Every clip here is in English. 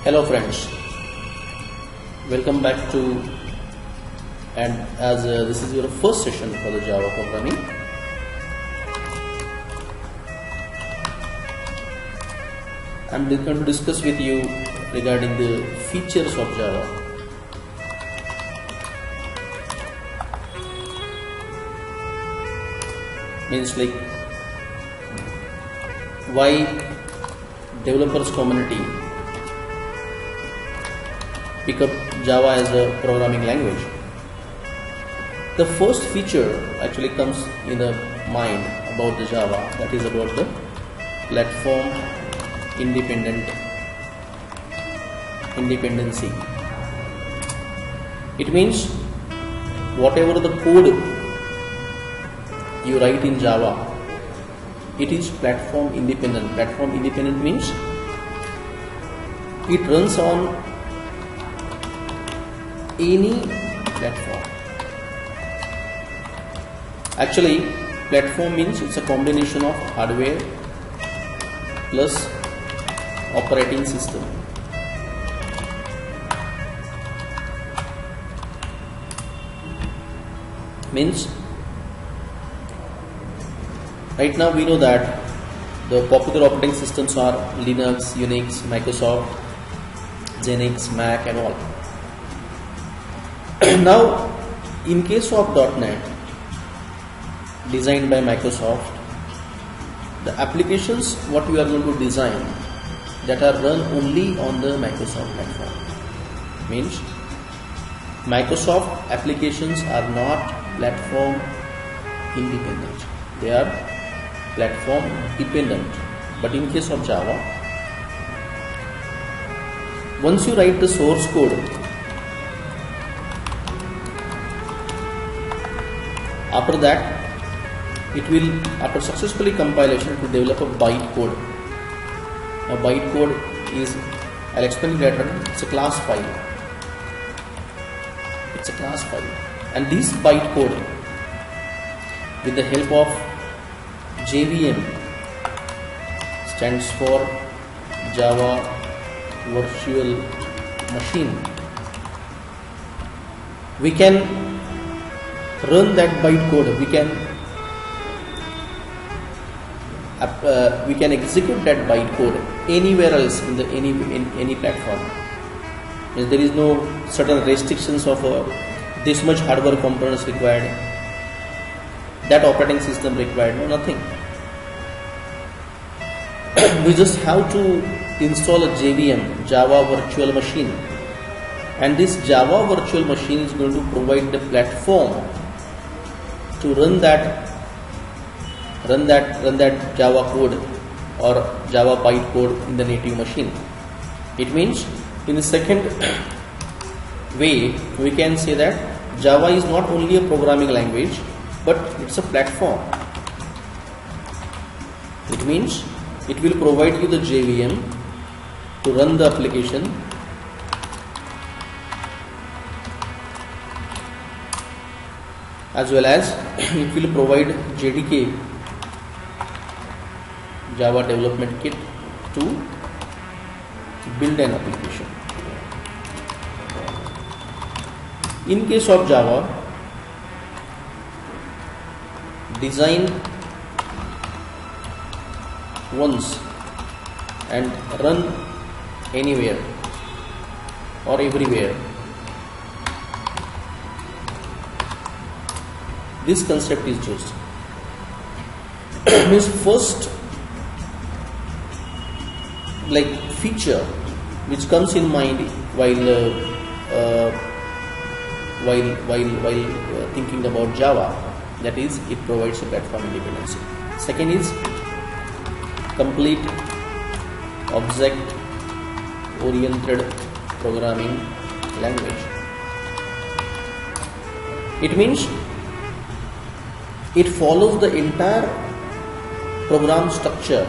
Hello friends, welcome back to as this is your first session for the Java programming. I'm going to discuss with you regarding the features of Java. Means like why developers community pick up Java as a programming language. The first feature actually comes in the mind about the Java, that is about the platform independency. It means whatever the code you write in Java, it is platform independent. Platform independent means it runs on any platform. Actually, platform means it's a combination of hardware plus operating system. Means right now we know that the popular operating systems are Linux, Unix, Microsoft, Xenix, Mac and all. Now in case of .NET designed by Microsoft, the applications what we are going to design that are run only on the Microsoft platform. Means Microsoft applications are not platform independent, they are platform dependent. But in case of Java, once you write the source code, after that it will, after successfully compilation, it will develop a byte code. A byte code is, I'll explain later, it's a class file. It's a class file. And this byte code, with the help of JVM, stands for Java Virtual Machine, we can run that byte code. We can execute that byte code anywhere else in the any platform. There is no certain restrictions of this much hardware components required, that operating system required, no, nothing. We just have to install a JVM, Java Virtual Machine, and this Java Virtual Machine is going to provide the platform to run that Java code or Java byte code in the native machine. It means in the second way we can say that Java is not only a programming language but it's a platform. It means it will provide you the JVM to run the application, as well as it will provide JDK, Java Development Kit, to build an application. In case of Java, design once and run anywhere or everywhere. This concept is used. Means first like feature which comes in mind while thinking about Java, that is, it provides a platform independency. Second is complete object oriented programming language. It means it follows the entire program structure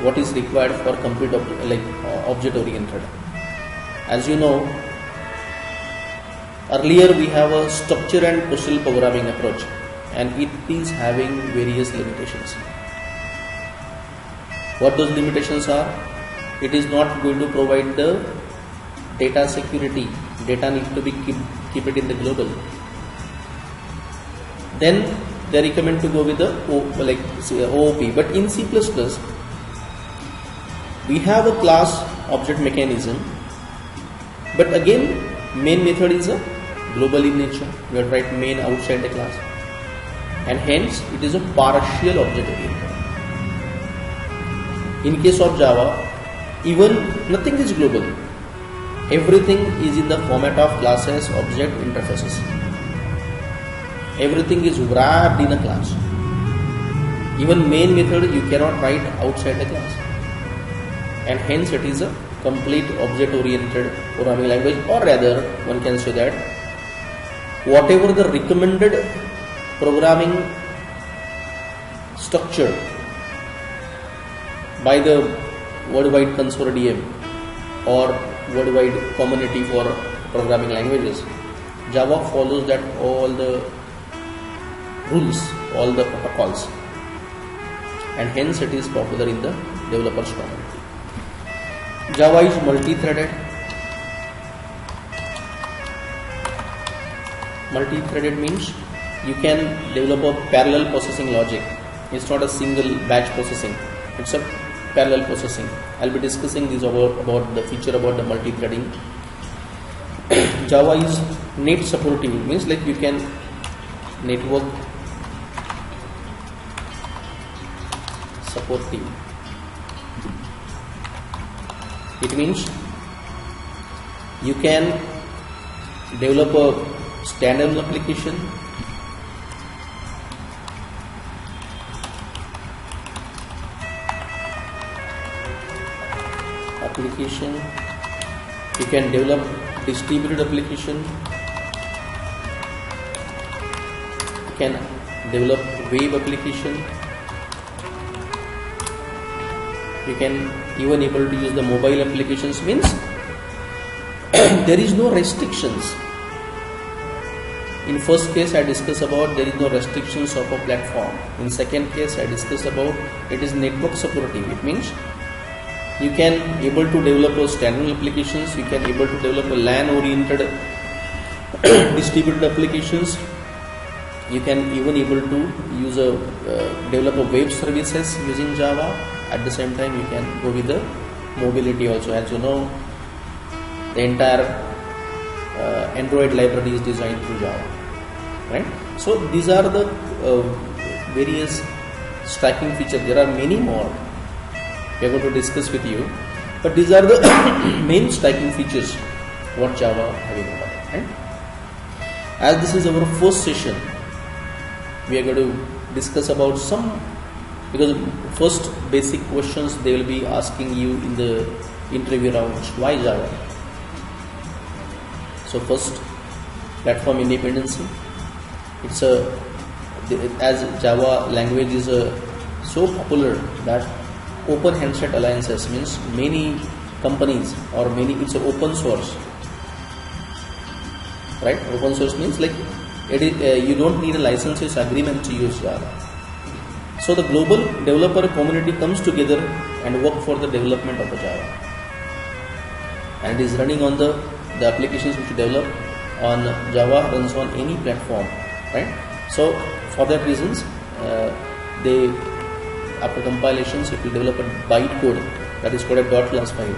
what is required for complete object oriented. As you know, earlier we have a structure and procedural programming approach, and it is having various limitations. What those limitations are? it is not going to provide the data security. Data needs to be keep it in the global. Then they recommend to go with the OOP. But in C++, we have a class object mechanism, but again main method is a global in nature. We have write main outside the class, and hence it is a partial object oriented. In case of Java, even nothing is global. Everything is in the format of classes, object, interfaces. Everything is wrapped in a class. Even main method you cannot write outside the class, and hence it is a complete object oriented programming language, or rather one can say that whatever the recommended programming structure by the worldwide consortium or worldwide community for programming languages, Java follows that all the rules, all the protocols, and hence it is popular in the developers community. Java is multi-threaded. Multi-threaded means you can develop a parallel processing logic. It's not a single batch processing. It's a parallel processing. I'll be discussing this about the feature about the multi-threading. Java is net supporting, means like you can network supporting. It means you can develop a standalone application, you can develop distributed application, you can develop web application, you can even able to use the mobile applications. Means there is no restrictions. In first case I discussed about there is no restrictions of a platform. In second case I discussed about it is network supportive. It means you can able to develop a standalone applications, you can able to develop a LAN oriented distributed applications, you can even able to use a develop a web services using Java. At the same time you can go with the mobility also. As you know, the entire Android library is designed through Java, right? So these are the various striking features. There are many more we are going to discuss with you, but these are the main striking features what Java having about it, right? As this is our first session, we are going to discuss about some, because first basic questions they will be asking you in the interview rounds. Why Java? So first, platform independency. It's as Java language is so popular that open handset alliances, means many companies or many, it's an open source, right? Open source means like it is, you don't need a licenses agreement to use Java. So the global developer community comes together and work for the development of the Java, and it is running on the applications which you develop on Java runs on any platform, right? So for that reasons they, after compilations, it will develop a bytecode that is called a .class file.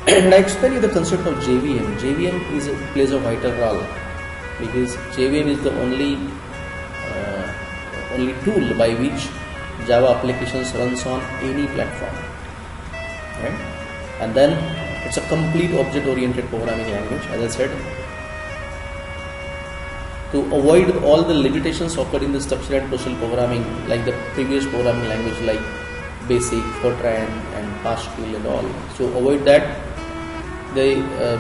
And I explain you the concept of JVM. JVM plays a vital role because JVM is the only tool by which Java applications runs on any platform, right? And then it's a complete object-oriented programming language, as I said. To avoid all the limitations occurred in the structured and procedural programming, like the previous programming language like BASIC, Fortran and Pascal and all. So avoid that, they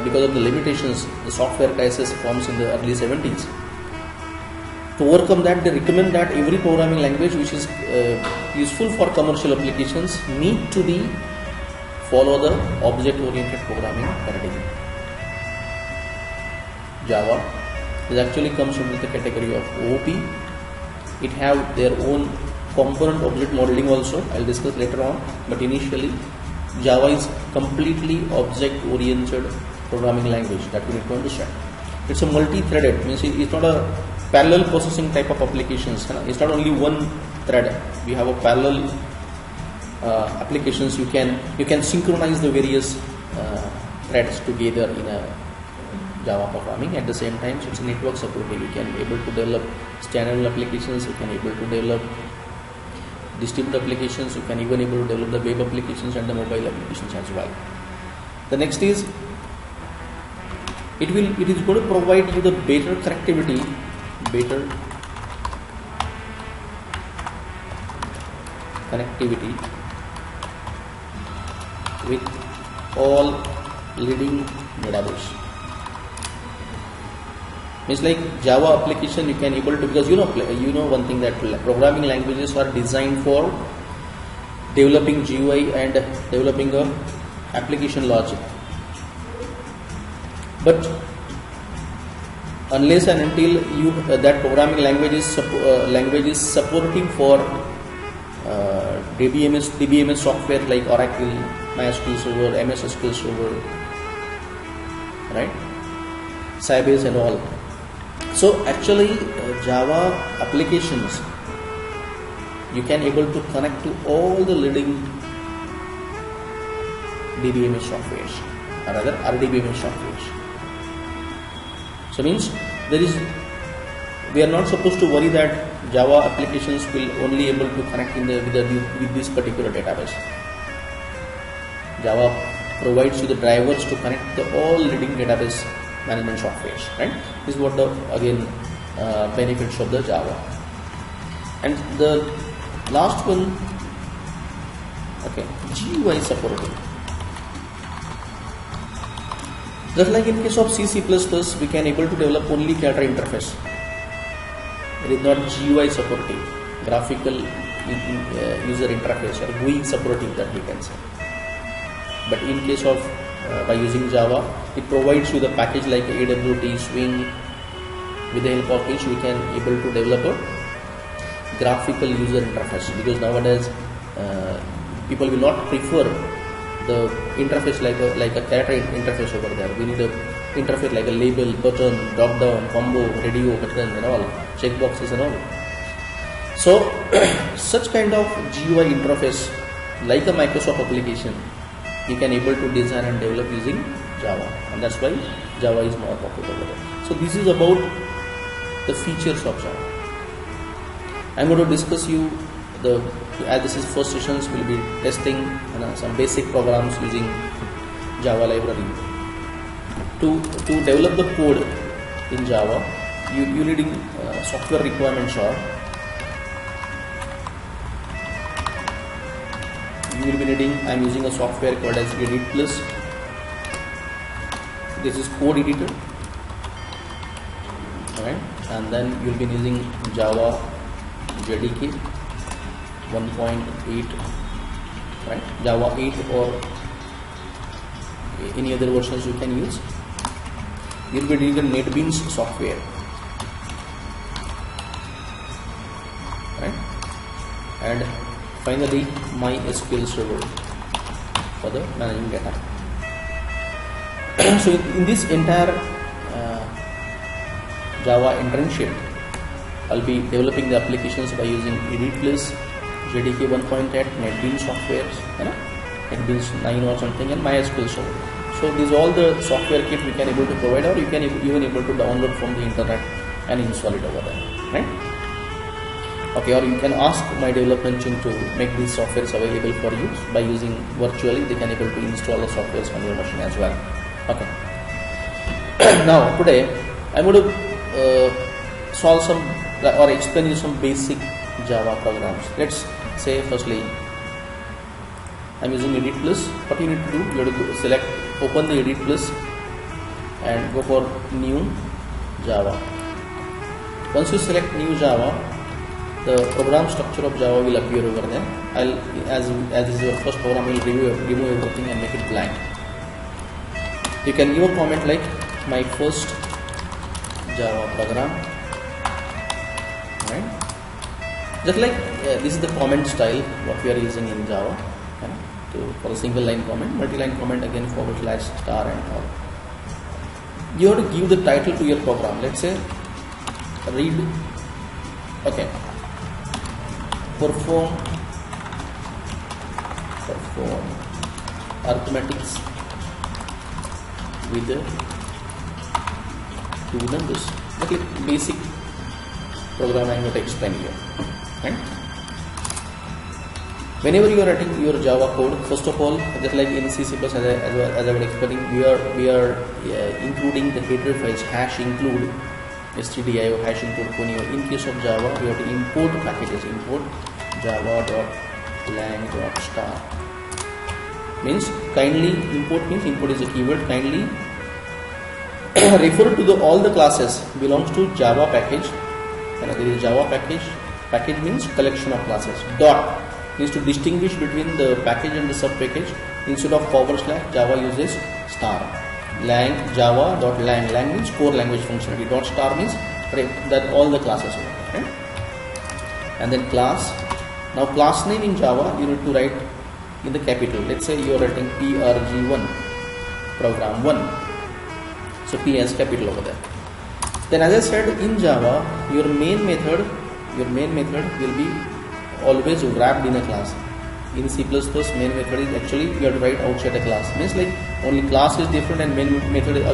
because of the limitations, the software crisis forms in the early 70s. To overcome that, they recommend that every programming language which is useful for commercial applications need to be follow the object-oriented programming paradigm. Java this actually comes under the category of OOP. It have their own component object modeling also. I'll discuss later on, but initially Java is completely object-oriented programming language that we need to understand. It's a multi-threaded, means it's not a parallel processing type of applications. It's not only one thread. We have a parallel applications. You can synchronize the various threads together in a Java programming. At the same time, it's a network supported. You can able to develop standalone applications. You can able to develop distributed applications. You can even able to develop the web applications and the mobile applications as well. The next is it is going to provide you the better connectivity, with all leading database. Means like Java application you can able to, because you know one thing, that programming languages are designed for developing GUI and developing a application logic. But unless and until that programming language is supporting for DBMS software like Oracle, MySQL Server, MS SQL Server, right, Sybase and all. So actually Java applications you can able to connect to all the leading DBMS softwares or rather RDBMS softwares. So means we are not supposed to worry that Java applications will only able to connect with this particular database. Java provides you the drivers to connect the all leading database management softwares, right? This is what the benefits of the Java. And the last one, okay, GUI supporting. Just like in case of C++, we can able to develop only character interface. It is not GUI supporting, graphical user interface or GUI supporting, that we can say. But in case of by using Java, it provides you the package like AWT, Swing, with the help of which we can able to develop a graphical user interface. Because nowadays people will not prefer the interface like a character interface over there. We need a interface like a label, button, drop down, combo, radio button and all, checkboxes and all. So such kind of GUI interface like a Microsoft application you can able to design and develop using Java, and that's why Java is more popular. So this is about the features of Java. I'm going to discuss you as this is first sessions, we'll be testing some basic programs using Java library. To develop the code in Java, you needing software requirements are, you will be needing, I'm using a software called as Edit Plus. This is code editor, alright, and then you will be using Java JDK 1.8, right, Java 8 or any other versions you can use. You will be using NetBeans software, right, and finally MySQL Server for the managing data. So in this entire Java internship, I'll be developing the applications by using Edit Plus, JDK 1.8, NetBeans software, NetBeans 9 or something, and MySQL Server. So these all the software kit we can able to provide, or you can even able to download from the internet and install it over there, right? Okay, or you can ask my development team to make these softwares available for you by using virtually. They can able to install the softwares on your machine as well. Okay. Now today I'm going to solve some or explain you some basic Java programs. Let's say firstly I'm using Edit Plus. What you need to do, you have to select, open the Edit Plus and go for New Java. Once you select New Java, the program structure of Java will appear over there. As this is your first program, I will remove everything and make it blank. You can give a comment like my first Java program, right? Just like this is the comment style what we are using in Java. So for a single line comment, multi-line comment again forward slash star and all. You have to give the title to your program. Let's say read, okay, perform arithmetics with the two numbers. Okay, basic program I'm going to explain here. Right? Whenever you are writing your Java code, first of all, just like in C++, as I was explaining, we are including the header files #include stdio #include conio. In case of Java, we have to import packages. Import java.lang.star means kindly import means import is a keyword. Kindly refer to all the classes belongs to Java package. And there is Java package. Package means collection of classes. Dot means to distinguish between the package and the sub package. Instead of / Java uses star. Lang Java.lang. Lang means core language functionality. Dot star means that all the classes are. Okay? And then class. Now class name in Java you need to write in the capital. Let's say you are writing prg1 program 1. So P as capital over there. Then as I said, in Java your main method will be always wrapped in a class. In C++, main method is actually you have to write outside a class. Means like only class is different and main method is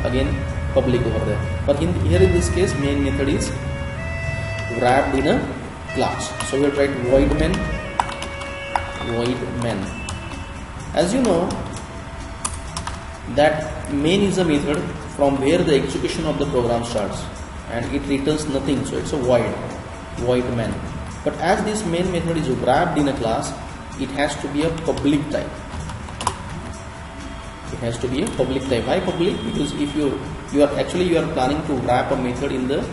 again public over there. But here in this case, main method is wrapped in a class. So we have to write void main. As you know that main is a method from where the execution of the program starts, and it returns nothing. So it's a void main. But as this main method is wrapped in a class, it has to be a public type. It has to be a public type. Why public? Because if you are planning to wrap a method in the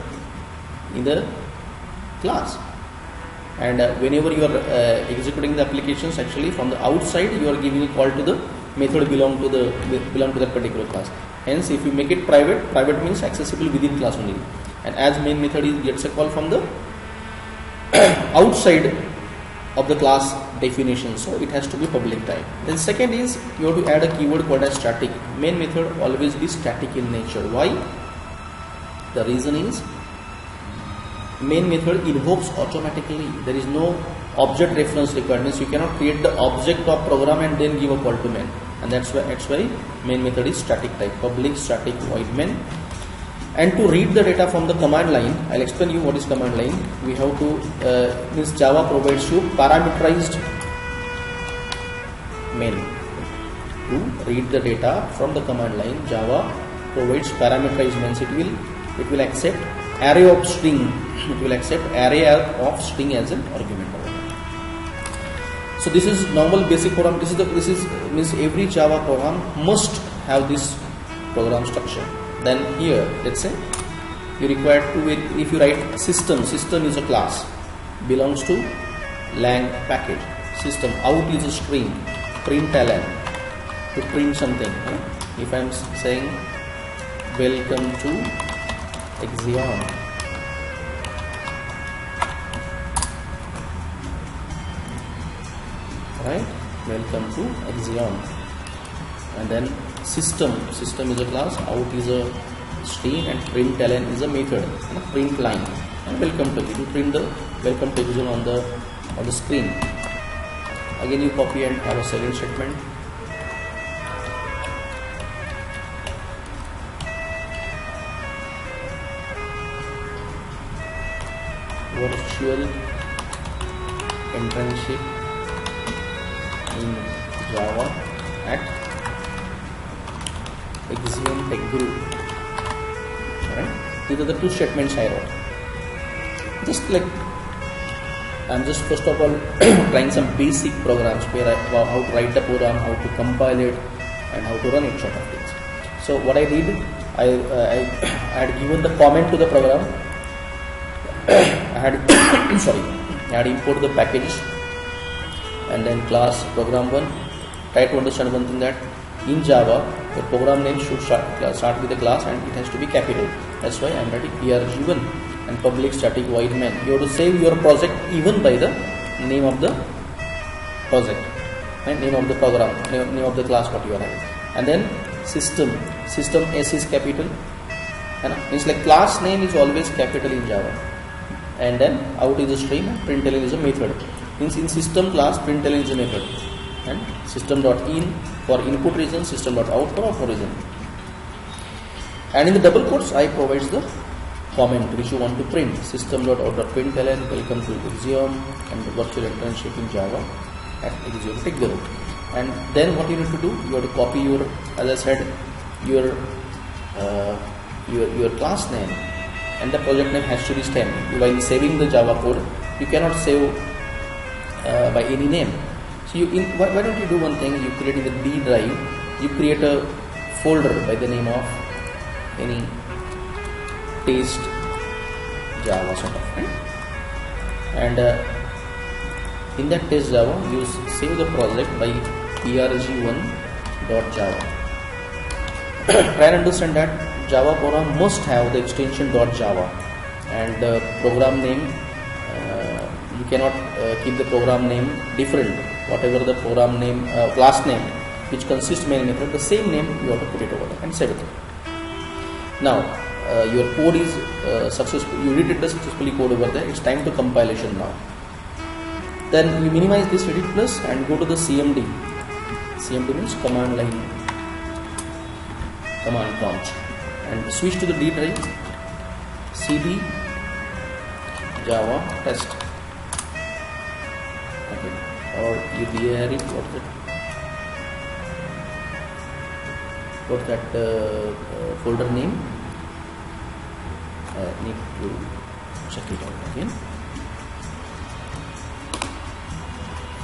class, and whenever you are executing the applications, actually from the outside you are giving a call to the method belong to that particular class. Hence, if you make it private means accessible within class only. And as main method gets a call from the outside of the class definition, so it has to be public type. Then second is you have to add a keyword called as static. Main method always be static in nature. Why? The reason is main method invokes automatically. There is no object reference required. Means you cannot create the object of program and then give a call to main. And that's why main method is static type. Public static void main. And to read the data from the command line, I'll explain you what is command line. We have to means Java provides you parameterized main. To read the data from the command line, Java provides parameterized means it will accept array of string. It will accept array of string as an argument. So this is normal basic program. This is means every Java program must have this program structure. Then here, let's say you require to, if you write system is a class, belongs to lang package. System out is a string, println to print something. If I'm saying welcome to Axiom, right? Welcome to Axiom. And then system is a class, out is a string, and println is a method, print line, and welcome to. You print the welcome to Axiom on the screen. Again you copy and have a second statement. Virtual internship in Java at Axiom Tech Group. Alright, these are the two statements I wrote. I'm just first of all trying some basic programs where how to write the program, how to compile it, and how to run it, sort of things. So what I did, I had given the comment to the program. I had import the package and then class program1. Try to understand one thing, that in Java the program name should start with the class and it has to be capital. That's why I'm writing prg1 and public static void main. You have to save your project even by the name of the project. and name of the program, name of the class what you are having, and then system S is capital, and means like class name is always capital in Java, and then out is a string and println is a method. Means in system class println is a method, and system.in for input region, system.out for output region. And in the double quotes I provides the comment which you want to print. System.out.println welcome to Axiom and the virtual internship in Java at Axiom TechGuru. And then what you need to do, you have to copy your, as I said, your class name, and the project name has to be STEM. While saving the Java code, you cannot save by any name. So why don't you do one thing? You create in the D drive, you create a folder by the name of any taste Java sort of, right? And in that test Java, you save the project by prg1.java. Try and understand that Java program must have the extension .java, and the program name, you cannot keep the program name different. Whatever the program name, class name, which consists mainly of the same name, you have to put it over there and save it. Now your code is successful. You edited the successfully code over there. It's time to compilation now. Then you minimize this edit plus and go to the CMD. CMD means command line, command prompt, and switch to the D drive, cd Java test, okay, or you dir it, what's that folder name, need to check it out again.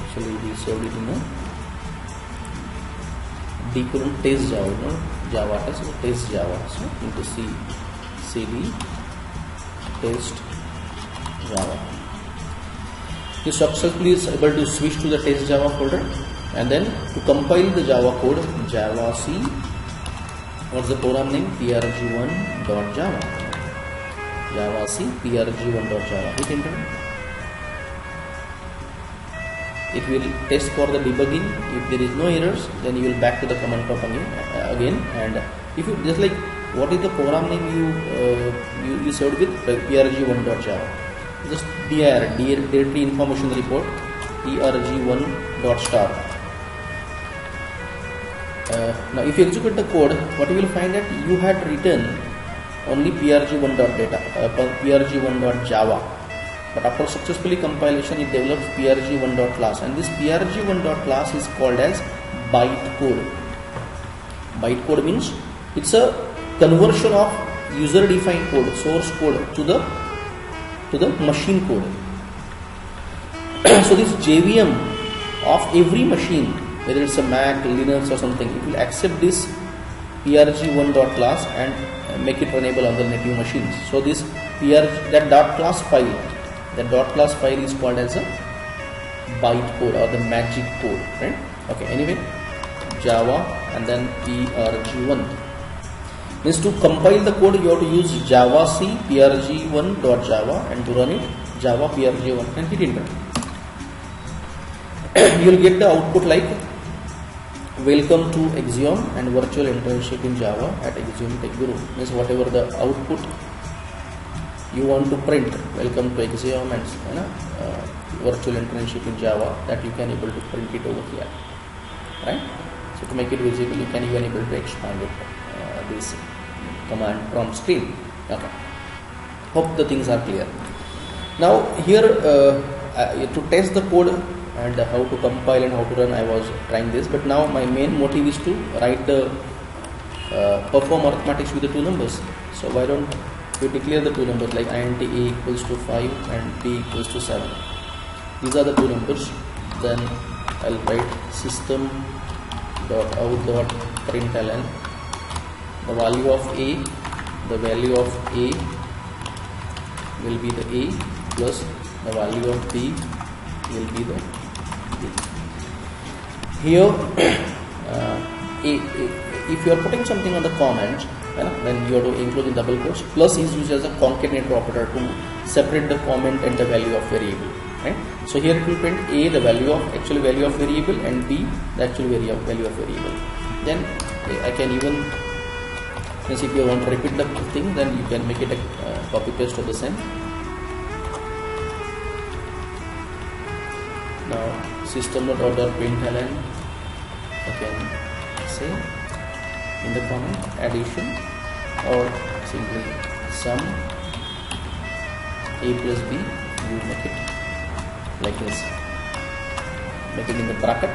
Actually we saved it in a D colon test Java, no Java test, so test Java, so into cd test Java. You successfully is able to switch to the test Java folder, and then to compile the Java code, Java C, what's the program name, prg1.java, Java C prg1.java, hit enter. It will test for the debugging. If there is no errors, then you will back to the command prompt again, and if you just like what is the program name you served with, prg1.java, just dir directory information report prg1.star. Now if you execute the code, what you will find that you had written only prg1.data, prg1.java, but after successfully compilation it develops prg1.class, and this prg1.class is called as bytecode. Bytecode means it's a conversion of user defined code, source code, to the machine code. So this JVM of every machine, whether it's a Mac, Linux or something, it will accept this prg1.class and make it runnable on the native machines. So this that .class file, that .class file is called as a bytecode or the magic code, right? Okay, anyway, Java and then prg1. Means to compile the code you have to use Java C prg1.java, and to run it Java prg1 and hit enter. You will get the output like welcome to Axiom and virtual internship in Java at Axiom TechGuru. Means whatever the output you want to print, welcome to Axiom and virtual internship in Java, that you can able to print it over here, right? So to make it visible, you can even able to expand it, this command prompt screen. Okay, hope the things are clear. Now here to test the code and how to compile and how to run, I was trying this, but now my main motive is to write the perform arithmetics with the two numbers. So why don't we declare the two numbers like int a equals to 5 and b equals to 7. These are the two numbers. Then I'll write system.out.println the value of a, the value of a will be the a plus the value of b will be the b. Here if you are putting something on the comment, then you have to include in double quotes. Plus is used as a concatenator operator to separate the comment and the value of variable. right? So here it will print A, the value of actual value of variable, and B, the actual value of variable. Then I can even, if you want to repeat the thing, then you can make it a copy paste of the same. Now system.out.println, I can say in the comment addition, or simply sum A plus B, you make it like this, make it in the bracket,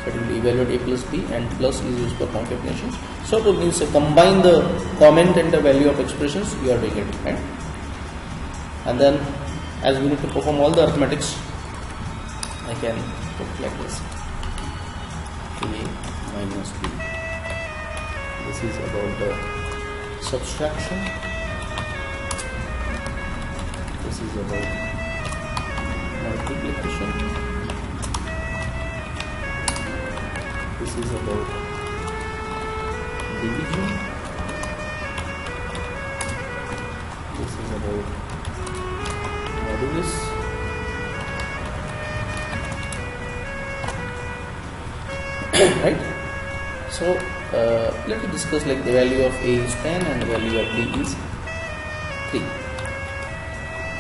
so it will evaluate A plus B, and plus is used for concatenation. So to means combine the comment and the value of expressions, you are doing it, right? And then as we need to perform all the arithmetics, I can put like this, A minus B. This is about the subtraction. This is about multiplication. This is about division. This is about modulus. Right? So let me discuss like the value of A is 10 and the value of B is 3.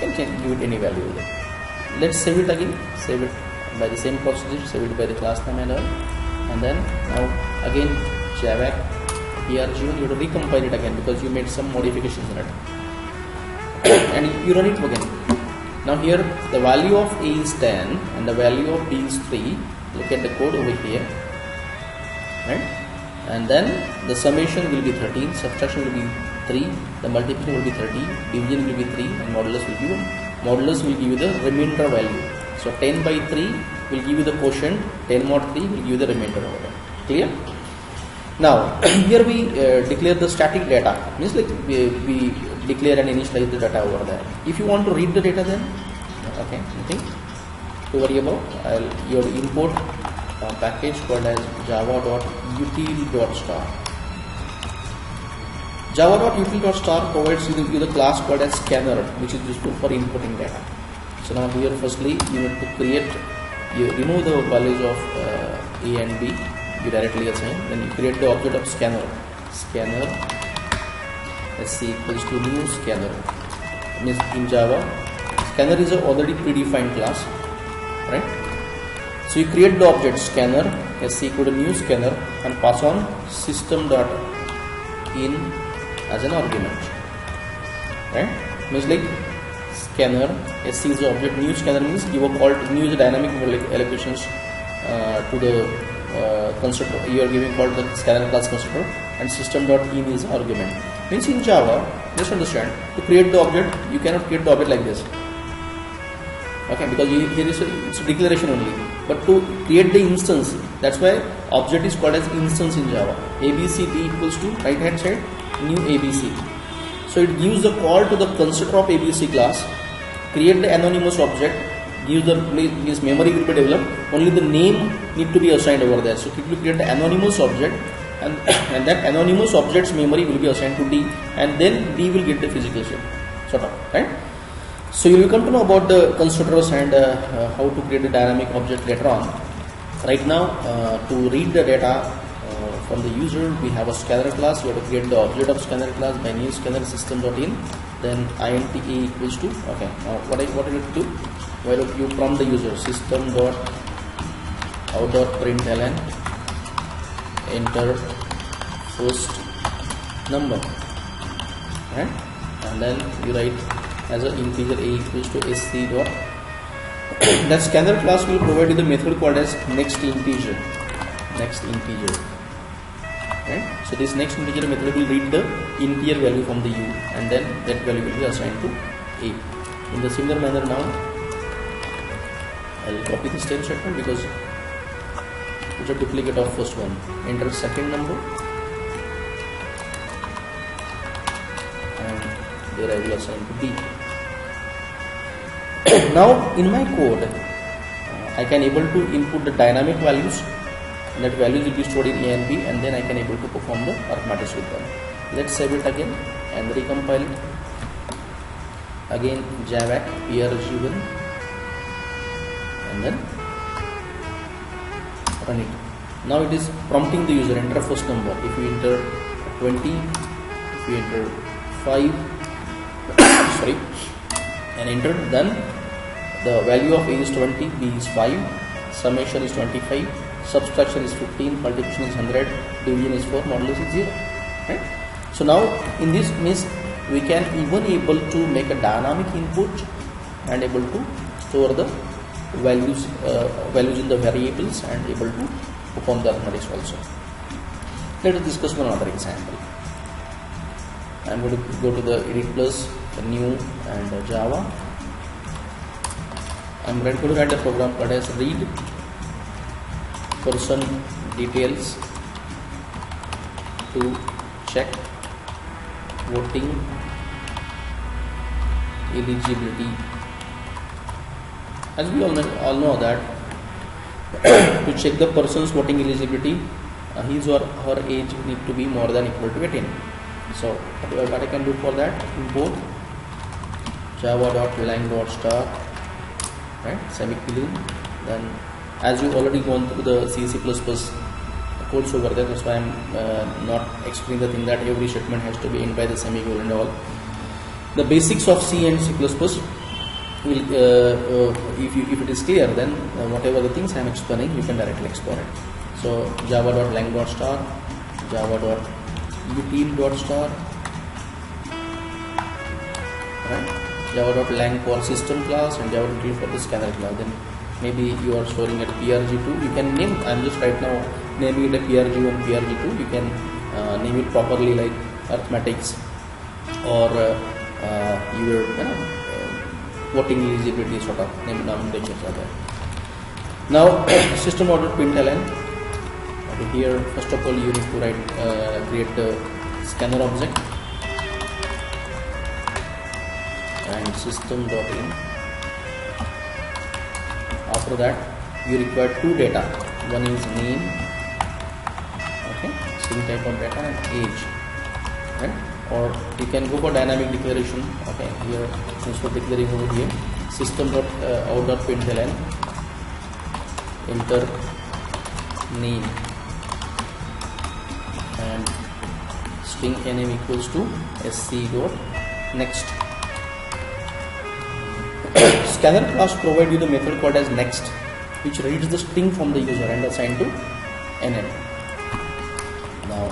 You can give it any value. Let's save it again. Save it by the same procedure. Save it by the class name and all. And then now again javac prg1, you have to recompile it again because you made some modifications in it. And you run it again. Now here the value of A is 10 and the value of B is 3. Look at the code over here. Right? And then the summation will be 13, subtraction will be 3, the multiplication will be 30, division will be 3, and modulus will be 1. Modulus will give you the remainder value. So 10 by 3 will give you the quotient, 10 mod 3 will give you the remainder over there. Clear? Now here we declare the static data, means like we declare and initialize the data over there. If you want to read the data, then okay, nothing to worry about. You have to import package called as java.util.star. Java.util.star provides you the class called as scanner, which is useful for inputting data. So now here firstly you need to create, you remove the values of A and B, you directly assign, then you create the object of scanner. Scanner sc equals to new scanner. Means in Java, scanner is a already predefined class, right? So you create the object scanner sc equal to new scanner and pass on system.in as an argument, right? Means like scanner sc is the object, new scanner means give a call to new is a dynamic allocations to the constructor. You are giving call to the scanner class constructor, and system.in is argument. Means in Java, just understand, to create the object you cannot create the object like this. Okay, because here is it's a declaration only. But to create the instance, that's why object is called as instance in Java. ABCD equals to right hand side new ABC. So it gives the call to the constructor of ABC class, create the anonymous object, gives the this memory will be developed. Only the name need to be assigned over there. So it will create the anonymous object, and that anonymous object's memory will be assigned to D, and then D will get the physical shape, sort of, right? So you will come to know about the constructors and how to create a dynamic object later on. Right now, to read the data from the user, we have a scanner class. You have to create the object of scanner class by new scanner system.in. Then int a equals to, okay. Now what I need to do? Where you prompt the user system.out.println, enter first number, right? And then you write as an integer a equals to sc dot. That scanner class will provide you the method called as next integer, right? So this next integer method will read the integer value from the u, and then that value will be assigned to a. In the similar manner, now I will copy the same statement because it's a duplicate of first one. Enter second number, and there I will assign to b. Now in my code, I can able to input the dynamic values, and that values will be stored in A and B, and then I can able to perform the arithmetic with them. Let's save it again and recompile it. Again javac prg1, and then run it. Now it is prompting the user, enter first number. If you enter 20, if you enter 5 sorry, and enter, then the value of A is 20, B is 5, summation is 25, subtraction is 15, multiplication is 100, division is 4, modulus is 0. Right? So now in this means we can even able to make a dynamic input and able to store the values in the variables and able to perform the arithmetic also. Let us discuss one other example. I am going to go to the Edit Plus, the new and Java. I am going to write a program called as read person details to check voting eligibility. As we all know that to check the person's voting eligibility, his or her age need to be more than equal to 18. So what I can do for that, import java.lang.star, right, semicolon. Then as you already gone through the C++ codes over there, that's why I am not explaining the thing that every statement has to be end by the semicolon and all. The basics of C and C++ will, if it is clear, then whatever the things I am explaining, you can directly explore it. So java.lang.star, java.util.star, right? Java.lang for system class and java.util for the scanner class. Then maybe you are storing at PRG2. You can name. I am just right now naming it a PRG1, PRG2. You can name it properly like arithmetics or your voting eligibility sort of name nomenclatures are there. Now system.println. Okay, here first of all you need to write create the scanner object and system.in. After that you require two data. One is name, okay, string type of data, and age, right? Or you can go for dynamic declaration. Okay, here instead of declaring over here, system.out.println, enter name and string name equals to sc.next. Scanner class provide you the method called as next, which reads the string from the user and assign to nm. Now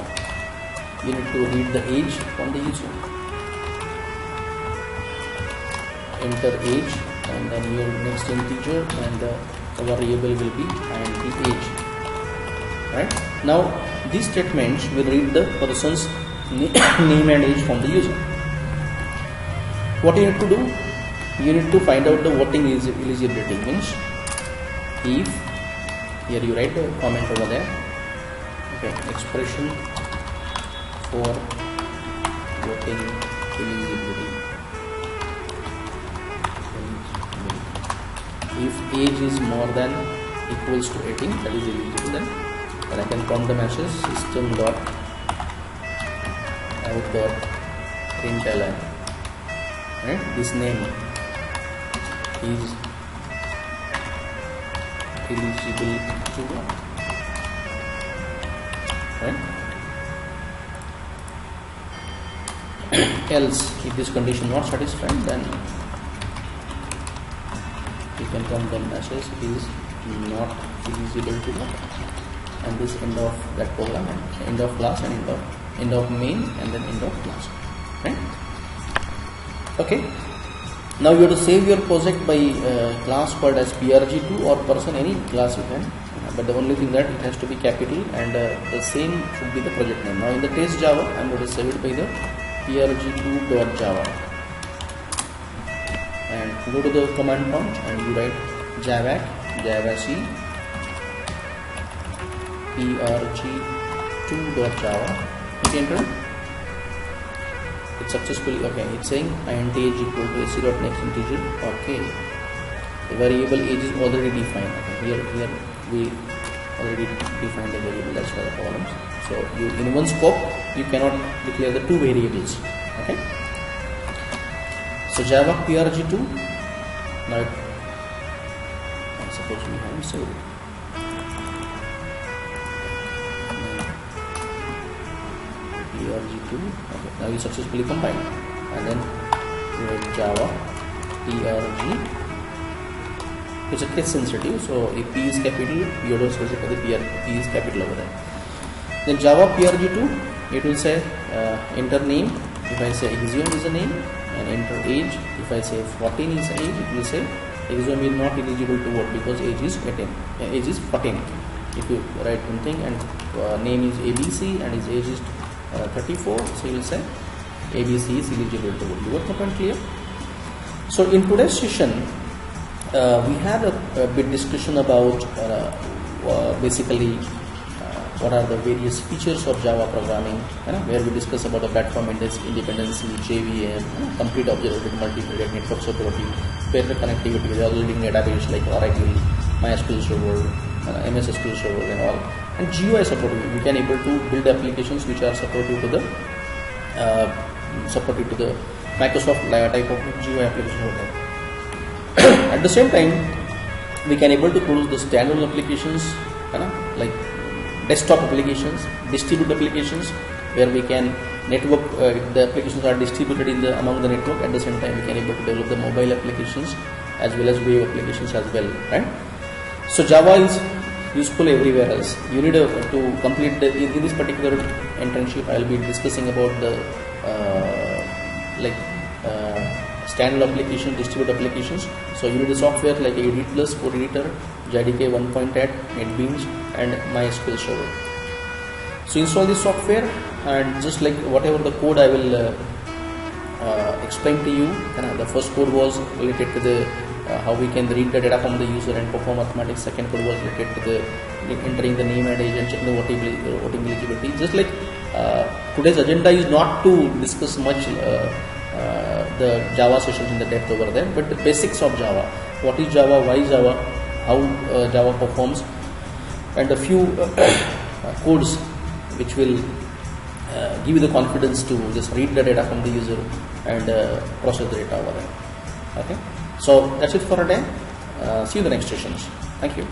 you need to read the age from the user. Enter age and then your next integer, and the variable will be int age. Right? Now these statements will read the person's name and age from the user. What you need to do? You need to find out the voting eligibility. Means if here you write a comment over there. Okay, expression for voting eligibility. If age is more than equals to 18, that is eligible, then I can prompt the message system.out.println, right? This name is eligible to vote, right? Else, if this condition not satisfied, then you can prompt the message is not eligible to vote, and this end of that program, and end of class, and end of main, and then end of class, right? Okay. Now you have to save your project by class called as PRG2 or person, any class you can, but the only thing that it has to be capital, and the same should be the project name. Now in the test Java, I am going to save it by the prg2.java, and go to the command prompt and you write javac javac prg2.java. Hit enter. It's successfully, okay, it's saying int age equal to sc.next integer. Okay, the variable age is already defined. Okay, here we already defined the variable, that's why the columns. So you, in one scope you cannot declare the two variables. Okay, so java prg2. Now suppose we have saved. PRG2. Okay, now you successfully combined, and then Java PRG. It's a case sensitive, so if P is capital, you also say the P is capital over there. Then Java PRG2, it will say enter name. If I say Axiom is a name, and enter age. If I say 14 is age, it will say Axiom is not eligible to vote because age is 18. Age is 14. If you write something and name is ABC and his age is 34, so you will say ABC is eligible to vote. You got the point clear? So in today's session, we had a bit discussion about basically what are the various features of Java programming, where we discuss about the platform independency, JVM, complete object-oriented multimedia, network security, paired connectivity with other leading database like Oracle, MySQL Server, MS SQL Server and all, and GUI support. We can able to build applications which are supportive to the Microsoft type of GUI application. At the same time, we can able to produce the standalone applications, like desktop applications, distributed applications, where we can network the applications are distributed among the network. At the same time, we can able to develop the mobile applications as well as web applications as well, right? So Java is useful everywhere else. You need to complete in this particular internship, I will be discussing about the standard application, distributed applications. So you need the software like Edit Plus, Code Editor, JDK 1.8, NetBeans, and MySQL Server. So install this software, and just like whatever the code I will explain to you. The first code was related to the how we can read the data from the user and perform mathematics. Second code was related to the entering the name and age and checking the voting eligibility. Just like today's agenda is not to discuss much the Java sessions in the depth over there, but the basics of Java. What is Java? Why Java? How Java performs, and a few codes which will give you the confidence to just read the data from the user and process the data over there. Okay, so that's it for a day. See you in the next sessions. Thank you.